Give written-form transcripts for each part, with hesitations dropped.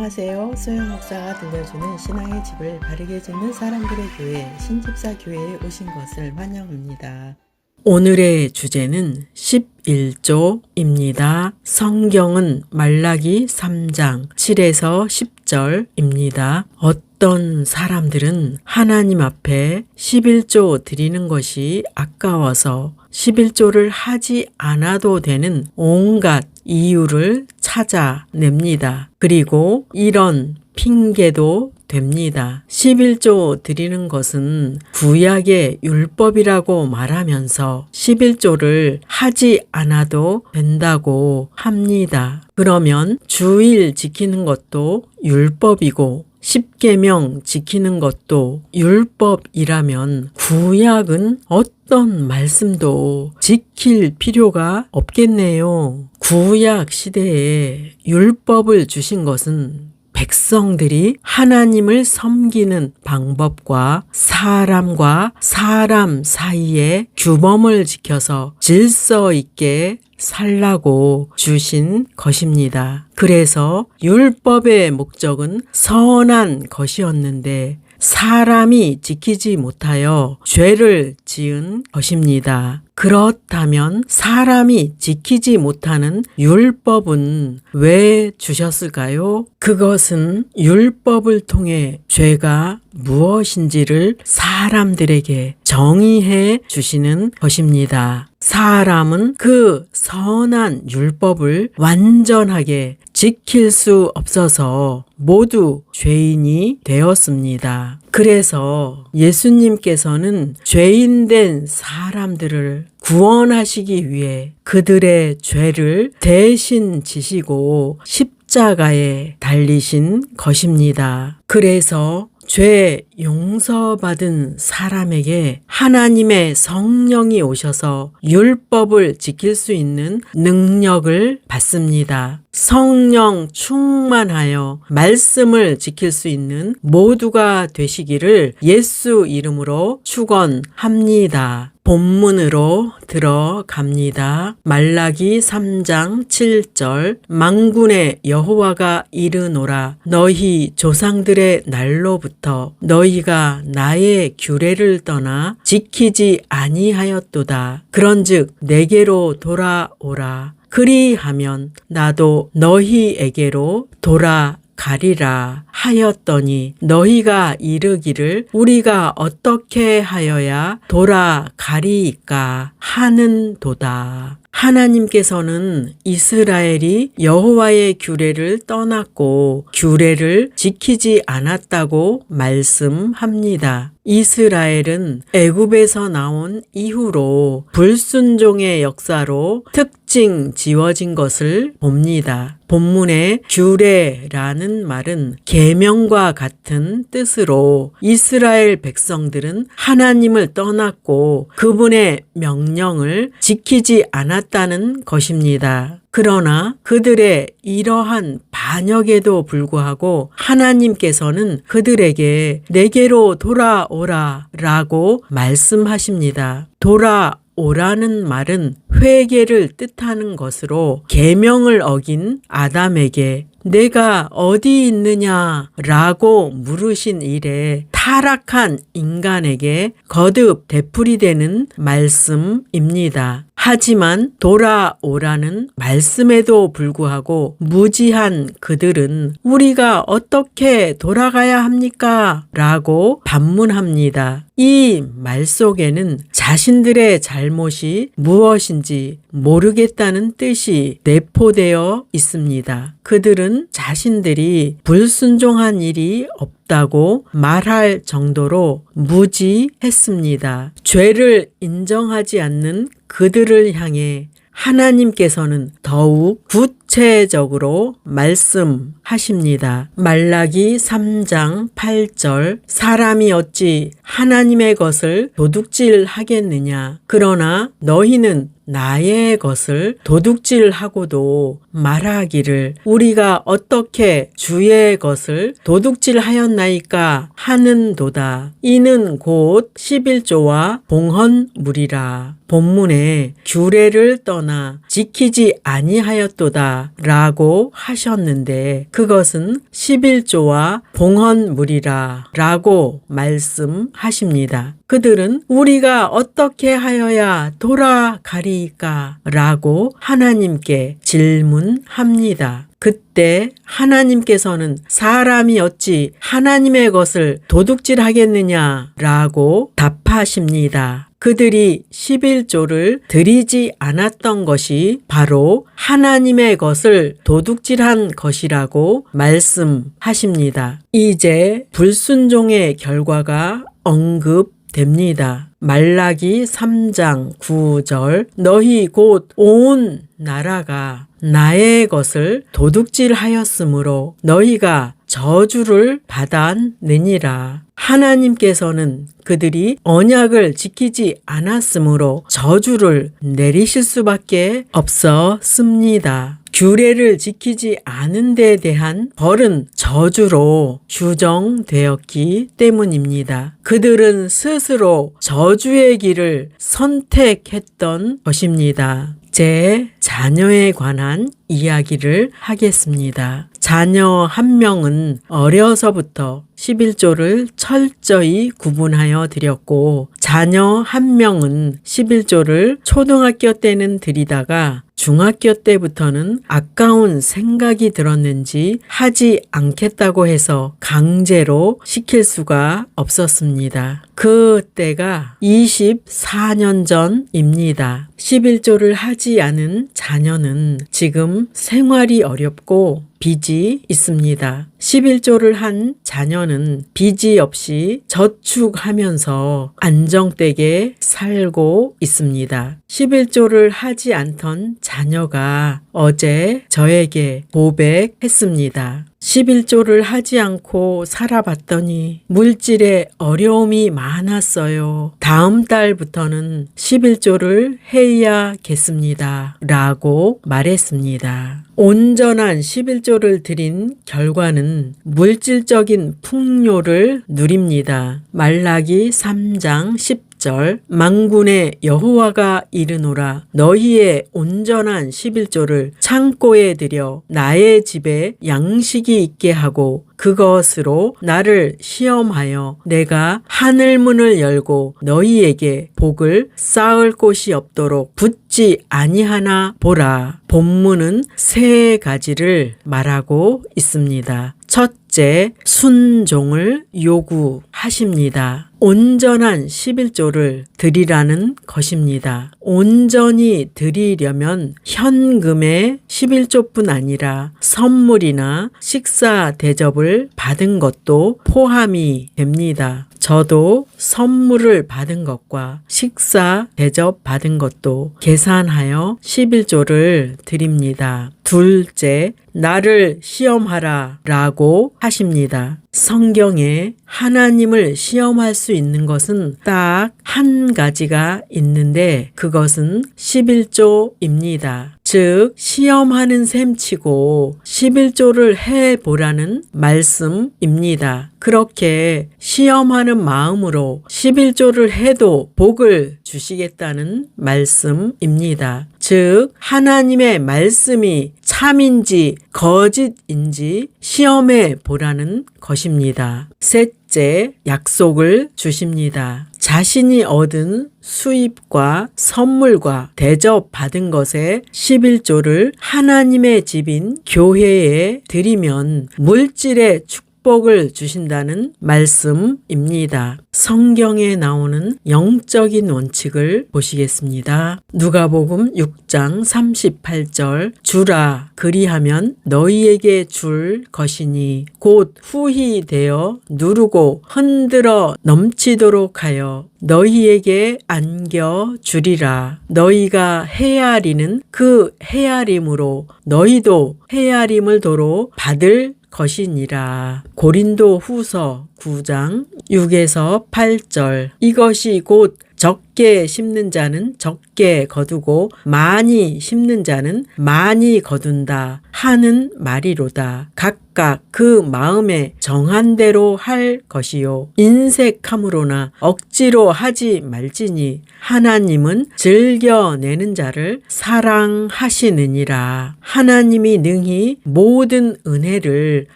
안녕하세요. 소영 목사가 들려주는 신앙의 집을 바르게 짓는 사람들의 교회 신집사 교회에 오신 것을 환영합니다. 오늘의 주제는 11조입니다. 성경은 말라기 3장 7에서 10절입니다. 어떤 사람들은 하나님 앞에 11조 드리는 것이 아까워서 11조를 하지 않아도 되는 온갖 이유를 찾아냅니다. 그리고 이런 핑계도 됩니다. 11조 드리는 것은 구약의 율법이라고 말하면서 11조를 하지 않아도 된다고 합니다. 그러면 주일 지키는 것도 율법이고 10계명 지키는 것도 율법이라면 구약은 어떤 말씀도 지킬 필요가 없겠네요. 구약 시대에 율법을 주신 것은 백성들이 하나님을 섬기는 방법과 사람과 사람 사이의 규범을 지켜서 질서 있게 살라고 주신 것입니다. 그래서 율법의 목적은 선한 것이었는데 사람이 지키지 못하여 죄를 지은 것입니다. 그렇다면 사람이 지키지 못하는 율법은 왜 주셨을까요? 그것은 율법을 통해 죄가 무엇인지를 사람들에게 정의해 주시는 것입니다. 사람은 그 선한 율법을 완전하게 지킬 수 없어서 모두 죄인이 되었습니다. 그래서 예수님께서는 죄인된 사람들을 구원하시기 위해 그들의 죄를 대신 지시고 십자가에 달리신 것입니다. 그래서 죄 용서받은 사람에게 하나님의 성령이 오셔서 율법을 지킬 수 있는 능력을 받습니다. 성령 충만하여 말씀을 지킬 수 있는 모두가 되시기를 예수 이름으로 축원합니다. 본문으로 들어갑니다. 말라기 3장 7절 만군의 여호와가 이르노라 너희 조상들의 날로부터 너희가 나의 규례를 떠나 지키지 아니하였도다. 그런즉 내게로 돌아오라. 그리하면 나도 너희에게로 돌아가리라 하였더니 너희가 이르기를 우리가 어떻게 하여야 돌아가리이까 하는도다. 하나님께서는 이스라엘이 여호와의 규례를 떠났고 규례를 지키지 않았다고 말씀합니다. 이스라엘은 애굽에서 나온 이후로 불순종의 역사로 특징 지어진 것을 봅니다. 본문의 규례라는 말은 계명과 같은 뜻으로 이스라엘 백성들은 하나님을 떠났고 그분의 명령을 지키지 않았다는 것입니다. 그러나 그들의 이러한 반역에도 불구하고 하나님께서는 그들에게 내게로 돌아오라 라고 말씀하십니다. 돌아오라는 말은 회개를 뜻하는 것으로 계명을 어긴 아담에게 내가 어디 있느냐 라고 물으신 일에 타락한 인간에게 거듭 되풀이되는 말씀입니다. 하지만 돌아오라는 말씀에도 불구하고 무지한 그들은 우리가 어떻게 돌아가야 합니까? 라고 반문합니다. 이 말 속에는 자신들의 잘못이 무엇인지 모르겠다는 뜻이 내포되어 있습니다. 그들은 자신들이 불순종한 일이 없다고 말할 정도로 무지했습니다. 죄를 인정하지 않는 그들을 향해 하나님께서는 더욱 구체적으로 말씀하십니다. 말라기 3장 8절 사람이 어찌 하나님의 것을 도둑질하겠느냐 그러나 너희는 나의 것을 도둑질하고도 말하기를 우리가 어떻게 주의 것을 도둑질하였나이까 하는도다. 이는 곧 11조와 봉헌물이라. 본문에 규례를 떠나 지키지 아니하였도다 물이라 라고 하셨는데 그것은 11조와 봉헌물이라 라고 말씀하십니다. 그들은 우리가 어떻게 하여야 돌아가리까 라고 하나님께 질문합니다. 그때 하나님께서는 사람이 어찌 하나님의 것을 도둑질하겠느냐 라고 답하십니다. 그들이 11조를 드리지 않았던 것이 바로 하나님의 것을 도둑질한 것이라고 말씀하십니다. 이제 불순종의 결과가 언급됩니다. 말라기 3장 9절 너희 곧 온 나라가 나의 것을 도둑질하였으므로 너희가 저주를 받았느니라. 하나님께서는 그들이 언약을 지키지 않았으므로 저주를 내리실 수밖에 없었습니다. 규례를 지키지 않은 데 대한 벌은 저주로 규정되었기 때문입니다. 그들은 스스로 저주의 길을 선택했던 것입니다. 제 자녀에 관한 이야기를 하겠습니다. 자녀 한 명은 어려서부터 11조를 철저히 구분하여 드렸고 자녀 한 명은 11조를 초등학교 때는 드리다가 중학교 때부터는 아까운 생각이 들었는지 하지 않겠다고 해서 강제로 시킬 수가 없었습니다. 그때가 24년 전입니다. 11조를 하지 않은 자녀는 지금 생활이 어렵고 빚이 있습니다. 11조를 한 자녀는 빚이 없이 저축하면서 안정되게 살고 있습니다. 11조를 하지 않던 자녀가 어제 저에게 고백했습니다. 11조를 하지 않고 살아봤더니 물질에 어려움이 많았어요. 다음 달부터는 11조를 해야겠습니다. 라고 말했습니다. 온전한 11조를 드린 결과는 물질적인 풍요를 누립니다. 말라기 3장 10절 만군의 여호와가 이르노라 너희의 온전한 11조를 창고에 들여 나의 집에 양식이 있게 하고 그것으로 나를 시험하여 내가 하늘문을 열고 너희에게 복을 쌓을 곳이 없도록 붙지 아니하나 보라. 본문은 세 가지를 말하고 있습니다. 첫째, 순종을 요구하십니다. 온전한 11조를 드리라는 것입니다. 온전히 드리려면 현금의 11조뿐 아니라 선물이나 식사 대접을 받은 것도 포함이 됩니다. 저도 선물을 받은 것과 식사 대접 받은 것도 계산하여 11조를 드립니다. 둘째, 나를 시험하라 라고 하십니다. 성경에 하나님을 시험할 수 있는 것은 딱 한 가지가 있는데 그것은 11조입니다. 즉 시험하는 셈치고 11조를 해보라는 말씀입니다. 그렇게 시험하는 마음으로 11조를 해도 복을 주시겠다는 말씀입니다. 즉 하나님의 말씀이 참인지 거짓인지 시험해 보라는 것입니다. 셋째, 약속을 주십니다. 자신이 얻은 수입과 선물과 대접 받은 것의 11조를 하나님의 집인 교회에 드리면 물질의 축복을 주신다는 말씀입니다. 성경에 나오는 영적인 원칙을 보시겠습니다. 누가복음 6장 38절 주라 그리하면 너희에게 줄 것이니 곧 후히 되어 누르고 흔들어 넘치도록 하여 너희에게 안겨 주리라. 너희가 헤아리는 그 헤아림으로 너희도 헤아림을 도로 받을 것이니라. 고린도 후서 9장 6에서 8절 이것이 곧 적게 적게 심는 자는 적게 거두고 많이 심는 자는 많이 거둔다 하는 말이로다. 각각 그 마음에 정한 대로 할 것이요 인색함으로나 억지로 하지 말지니 하나님은 즐겨내는 자를 사랑하시느니라. 하나님이 능히 모든 은혜를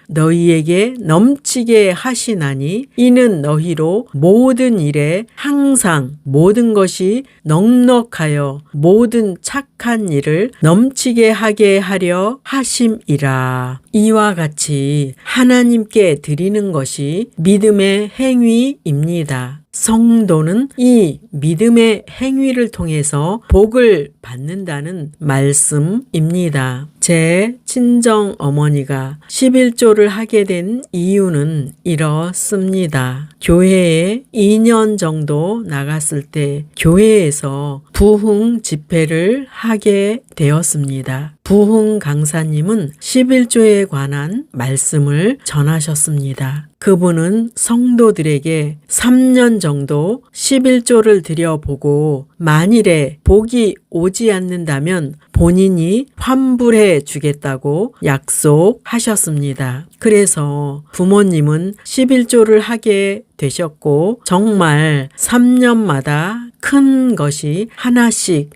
너희에게 넘치게 하시나니 이는 너희로 모든 일에 항상 모든 것이 넉넉하여 모든 착한 일을 넘치게 하게 하려 하심이라. 이와 같이 하나님께 드리는 것이 믿음의 행위입니다. 성도는 이 믿음의 행위를 통해서 복을 받는다는 말씀입니다. 제 친정 어머니가 11조를 하게 된 이유는 이렇습니다. 교회에 2년 정도 나갔을 때 교회에서 부흥 집회를 하게 되었습니다. 부흥 강사님은 11조에 관한 말씀을 전하셨습니다. 그분은 성도들에게 3년 정도 11조를 드려보고 만일에 복이 오지 않는다면 본인이 환불해 주겠다고 약속하셨습니다. 그래서 부모님은 11조를 하게 되셨고 정말 3년마다 큰 것이 하나씩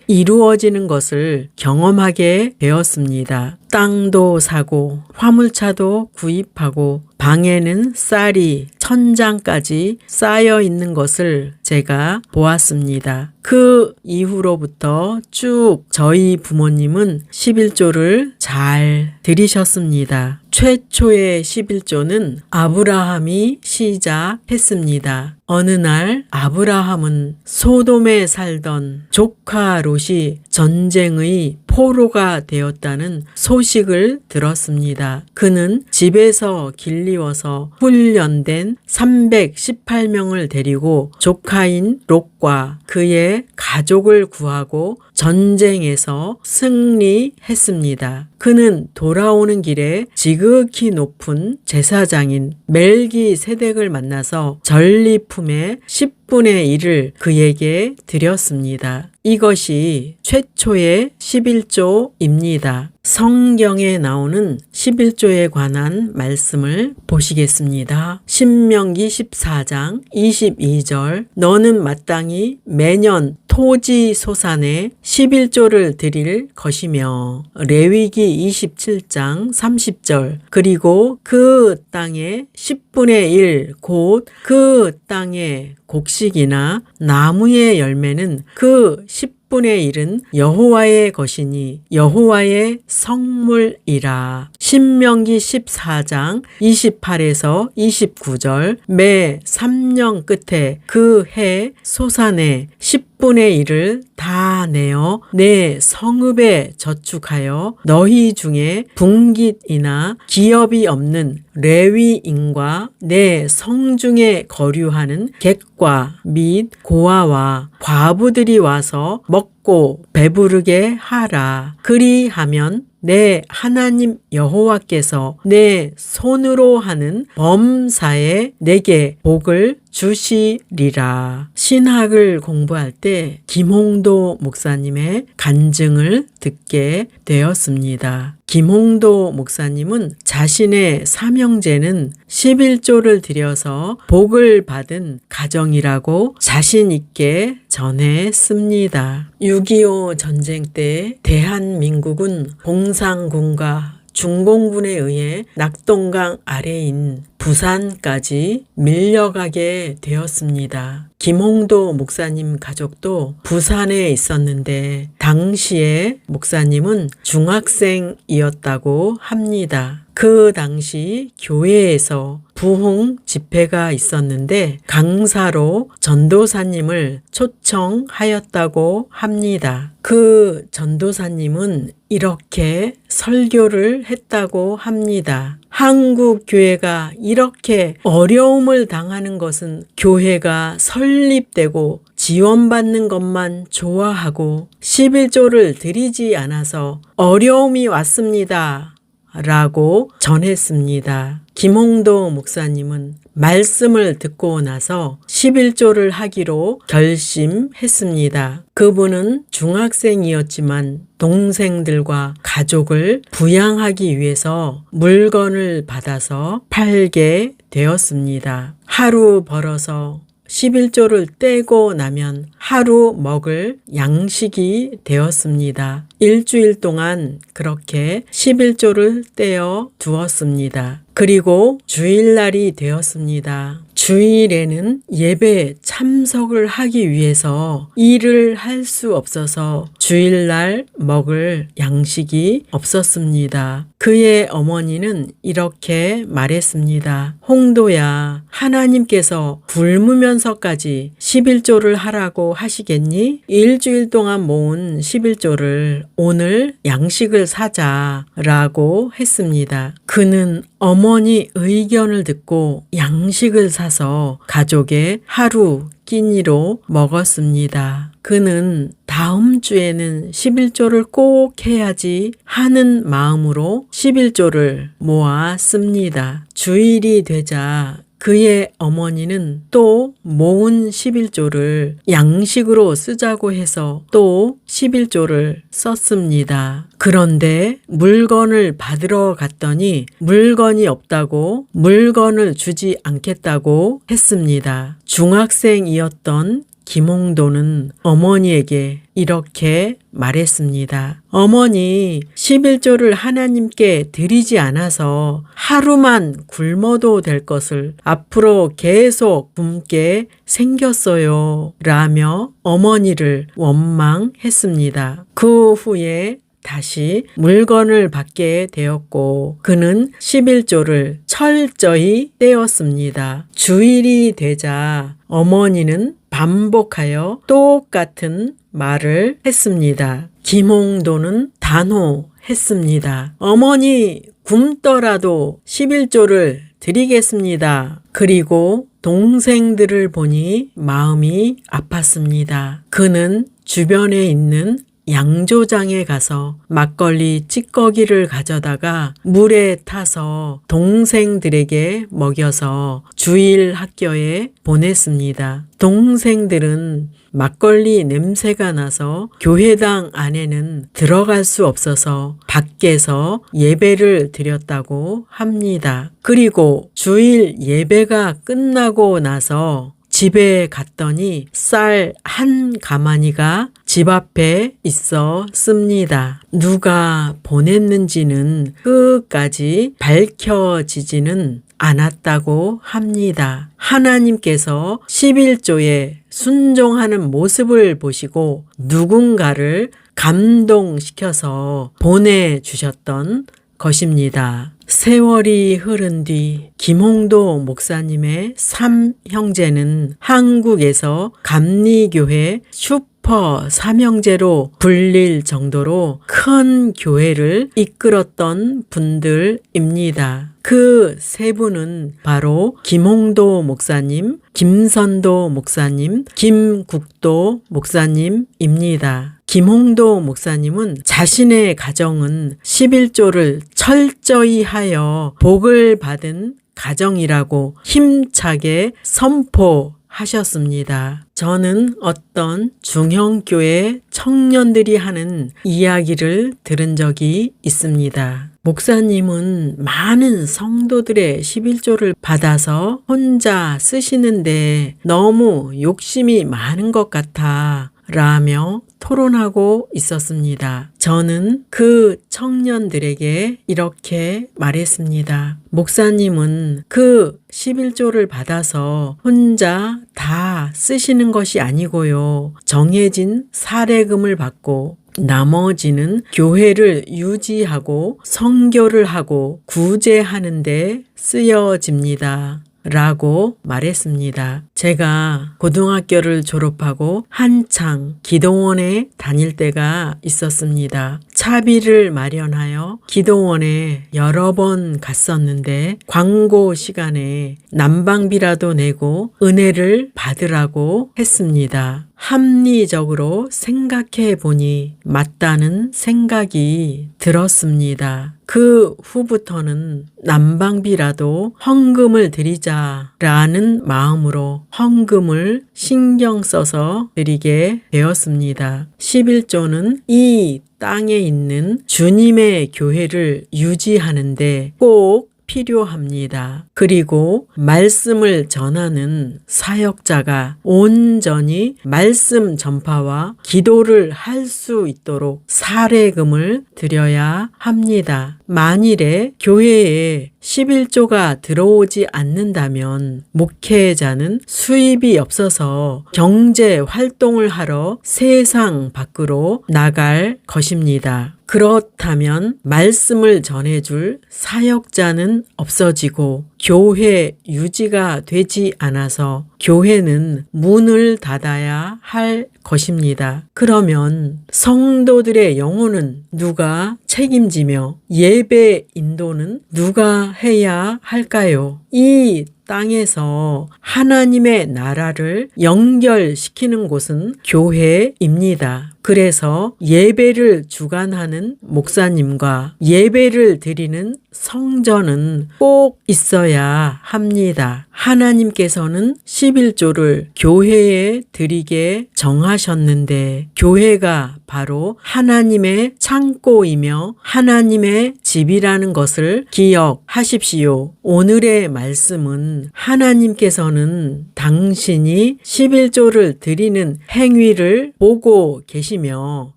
이루어지는 것을 경험하게 되었습니다. 땅도 사고 화물차도 구입하고 방에는 쌀이 1000장까지 쌓여 있는 것을 제가 보았습니다. 그 이후로부터 쭉 저희 부모님은 11조를 잘 드리셨습니다. 최초의 11조는 아브라함이 시작했습니다. 어느 날 아브라함은 소돔에 살던 조카 롯이 전쟁의 포로가 되었다는 소식을 들었습니다. 그는 집에서 길리워서 훈련된 318명을 데리고 조카인 롯과 그의 가족을 구하고 전쟁에서 승리했습니다. 그는 돌아오는 길에 지극히 높은 제사장인 멜기세덱을 만나서 전리품의 10분의 1을 그에게 드렸습니다. 이것이 최초의 11조입니다. 성경에 나오는 11조에 관한 말씀을 보시겠습니다. 신명기 14장 22절 너는 마땅히 매년 토지 소산에 11조를 드릴 것이며 레위기 27장 30절 그리고 그 땅의 10분의 1 곧 그 땅의 곡식이나 나무의 열매는 그 10분의 1은 여호와의 것이니 여호와의 성물이라. 신명기 14장 28에서 29절 매 3년 끝에 그 해 소산의 10분의 1을 다 내어 내 성읍에 저축하여 너희 중에 분깃이나 기업이 없는 레위인과 내 성중에 거류하는 객과 및 고아와 과부들이 와서 먹고 배부르게 하라. 그리하면 내 하나님 여호와께서 내 손으로 하는 범사에 내게 복을 주시리라. 신학을 공부할 때 김홍도 목사님의 간증을 듣게 되었습니다. 김홍도 목사님은 자신의 삼형제는 11조를 들여서 복을 받은 가정이라고 자신 있게 전했습니다. 6.25 전쟁 때 대한민국은 공산군과 중공군에 의해 낙동강 아래인 부산까지 밀려가게 되었습니다. 김홍도 목사님 가족도 부산에 있었는데 당시에 목사님은 중학생이었다고 합니다. 그 당시 교회에서 부흥 집회가 있었는데 강사로 전도사님을 초청하였다고 합니다. 그 전도사님은 이렇게 설교를 했다고 합니다. 한국 교회가 이렇게 어려움을 당하는 것은 교회가 설립되고 지원받는 것만 좋아하고 11조를 드리지 않아서 어려움이 왔습니다. 라고 전했습니다. 김홍도 목사님은 말씀을 듣고 나서 11조를 하기로 결심했습니다. 그분은 중학생이었지만 동생들과 가족을 부양하기 위해서 물건을 받아서 팔게 되었습니다. 하루 벌어서 11조를 떼고 나면 하루 먹을 양식이 되었습니다. 일주일 동안 그렇게 11조를 떼어 두었습니다. 그리고 주일날이 되었습니다. 주일에는 예배 참석을 하기 위해서 일을 할 수 없어서 주일날 먹을 양식이 없었습니다. 그의 어머니는 이렇게 말했습니다. 홍도야, 하나님께서 굶으면서까지 11조를 하라고 하시겠니? 일주일 동안 모은 11조를 오늘 양식을 사자라고 했습니다. 그는 어머니 의견을 듣고 양식을 사서 가족의 하루 끼니로 먹었습니다. 그는 다음 주에는 11조를 꼭 해야지 하는 마음으로 11조를 모았습니다. 주일이 되자 그의 어머니는 또 모은 11조를 양식으로 쓰자고 해서 또 11조를 썼습니다. 그런데 물건을 받으러 갔더니 물건이 없다고 물건을 주지 않겠다고 했습니다. 중학생이었던 김홍도는 어머니에게 이렇게 말했습니다. 어머니, 11조를 하나님께 드리지 않아서 하루만 굶어도 될 것을 앞으로 계속 굶게 생겼어요. 라며 어머니를 원망했습니다. 그 후에 다시 물건을 받게 되었고 그는 11조를 철저히 떼었습니다. 주일이 되자 어머니는 반복하여 똑같은 말을 했습니다. 김홍도는 단호했습니다. 어머니, 굶더라도 11조를 드리겠습니다. 그리고 동생들을 보니 마음이 아팠습니다. 그는 주변에 있는 양조장에 가서 막걸리 찌꺼기를 가져다가 물에 타서 동생들에게 먹여서 주일 학교에 보냈습니다. 동생들은 막걸리 냄새가 나서 교회당 안에는 들어갈 수 없어서 밖에서 예배를 드렸다고 합니다. 그리고 주일 예배가 끝나고 나서 집에 갔더니 쌀 한 가마니가 집 앞에 있었습니다. 누가 보냈는지는 끝까지 밝혀지지는 않았다고 합니다. 하나님께서 11조에 순종하는 모습을 보시고 누군가를 감동시켜서 보내주셨던 것입니다. 세월이 흐른 뒤 김홍도 목사님의 3형제는 한국에서 감리교회 슈퍼 삼형제로 불릴 정도로 큰 교회를 이끌었던 분들입니다. 그 세 분은 바로 김홍도 목사님, 김선도 목사님, 김국도 목사님입니다. 김홍도 목사님은 자신의 가정은 11조를 철저히 하여 복을 받은 가정이라고 힘차게 선포하셨습니다. 저는 어떤 중형교회 청년들이 하는 이야기를 들은 적이 있습니다. 목사님은 많은 성도들의 11조를 받아서 혼자 쓰시는데 너무 욕심이 많은 것 같아 라며 토론하고 있었습니다. 저는 그 청년들에게 이렇게 말했습니다. 목사님은 그 11조를 받아서 혼자 다 쓰시는 것이 아니고요. 정해진 사례금을 받고 나머지는 교회를 유지하고 선교를 하고 구제하는 데 쓰여집니다. 라고 말했습니다. 제가 고등학교를 졸업하고 한창 기도원에 다닐 때가 있었습니다. 차비를 마련하여 기도원에 여러 번 갔었는데 광고 시간에 난방비라도 내고 은혜를 받으라고 했습니다. 합리적으로 생각해 보니 맞다는 생각이 들었습니다. 그 후부터는 난방비라도 헌금을 드리자라는 마음으로 헌금을 신경 써서 드리게 되었습니다. 11조는 이 땅에 있는 주님의 교회를 유지하는데 꼭 필요합니다. 그리고 말씀을 전하는 사역자가 온전히 말씀 전파와 기도를 할 수 있도록 사례금을 드려야 합니다. 만일에 교회에 11조가 들어오지 않는다면 목회자는 수입이 없어서 경제 활동을 하러 세상 밖으로 나갈 것입니다. 그렇다면 말씀을 전해줄 사역자는 없어지고 교회 유지가 되지 않아서 교회는 문을 닫아야 할 것입니다. 그러면 성도들의 영혼은 누가 책임지며 예배 인도는 누가 해야 할까요? 이 땅에서 하나님의 나라를 연결시키는 곳은 교회입니다. 그래서 예배를 주관하는 목사님과 예배를 드리는 성전은 꼭 있어야 합니다. 하나님께서는 11조를 교회에 드리게 정하셨는데 교회가 바로 하나님의 창고이며 하나님의 집이라는 것을 기억하십시오. 오늘의 말씀은 하나님께서는 당신이 11조를 드리는 행위를 보고 계시며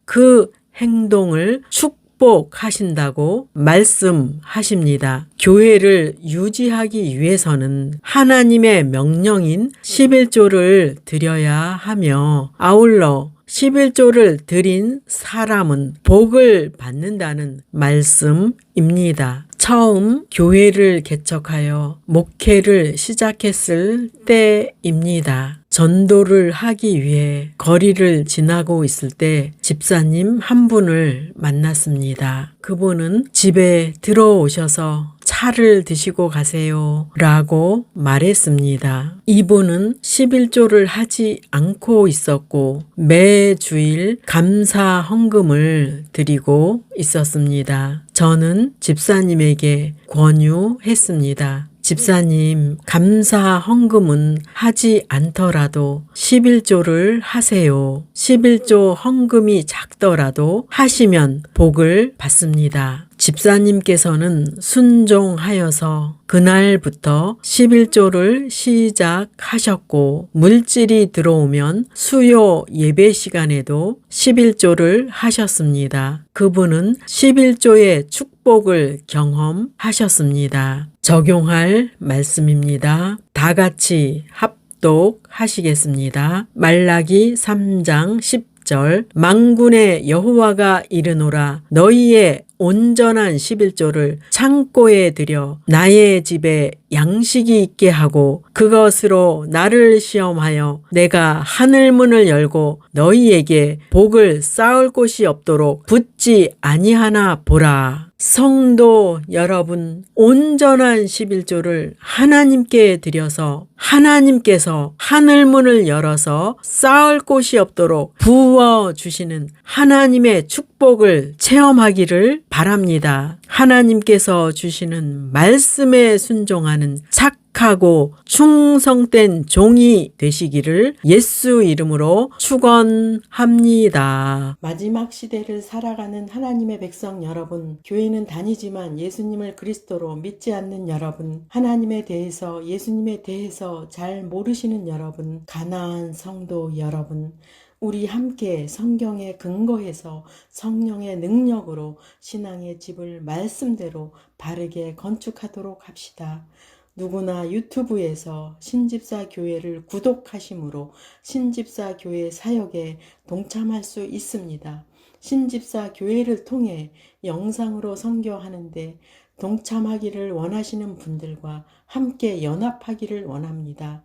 그 행동을 축복하신다고 말씀하십니다. 교회를 유지하기 위해서는 하나님의 명령인 11조를 드려야 하며 아울러 11조를 드린 사람은 복을 받는다는 말씀입니다. 처음 교회를 개척하여 목회를 시작했을 때입니다. 전도를 하기 위해 거리를 지나고 있을 때 집사님 한 분을 만났습니다. 그분은 집에 들어오셔서 차를 드시고 가세요 라고 말했습니다. 이분은 11조를 하지 않고 있었고 매주일 감사 헌금을 드리고 있었습니다. 저는 집사님에게 권유했습니다. 집사님, 감사 헌금은 하지 않더라도 11조를 하세요. 11조 헌금이 작더라도 하시면 복을 받습니다. 집사님께서는 순종하여서 그날부터 11조를 시작하셨고 물질이 들어오면 수요 예배 시간에도 11조를 하셨습니다. 그분은 11조의 축복을 경험하셨습니다. 적용할 말씀입니다. 다 같이 합독하시겠습니다. 말라기 3장 10절 만군의 여호와가 이르노라 너희의 온전한 11조를 창고에 들여 나의 집에 양식이 있게 하고 그것으로 나를 시험하여 내가 하늘문을 열고 너희에게 복을 쌓을 곳이 없도록 붙지 아니하나 보라. 성도 여러분, 온전한 11조를 하나님께 드려서 하나님께서 하늘문을 열어서 쌓을 곳이 없도록 부어주시는 하나님의 축복을 체험하기를 바랍니다. 하나님께서 주시는 말씀에 순종하는 착하고 충성된 종이 되시기를 예수 이름으로 축원합니다. 마지막 시대를 살아가는 하나님의 백성 여러분, 교회는 다니지만 예수님을 그리스도로 믿지 않는 여러분, 하나님에 대해서 예수님에 대해서 잘 모르시는 여러분, 가나안 성도 여러분, 우리 함께 성경에 근거해서 성령의 능력으로 신앙의 집을 말씀대로 바르게 건축하도록 합시다. 누구나 유튜브에서 신집사 교회를 구독하심으로 신집사 교회 사역에 동참할 수 있습니다. 신집사 교회를 통해 영상으로 선교하는데 동참하기를 원하시는 분들과 함께 연합하기를 원합니다.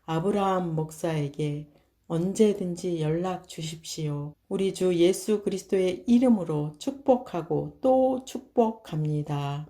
아브라함 목사에게 언제든지 연락 주십시오. 우리 주 예수 그리스도의 이름으로 축복하고 또 축복합니다.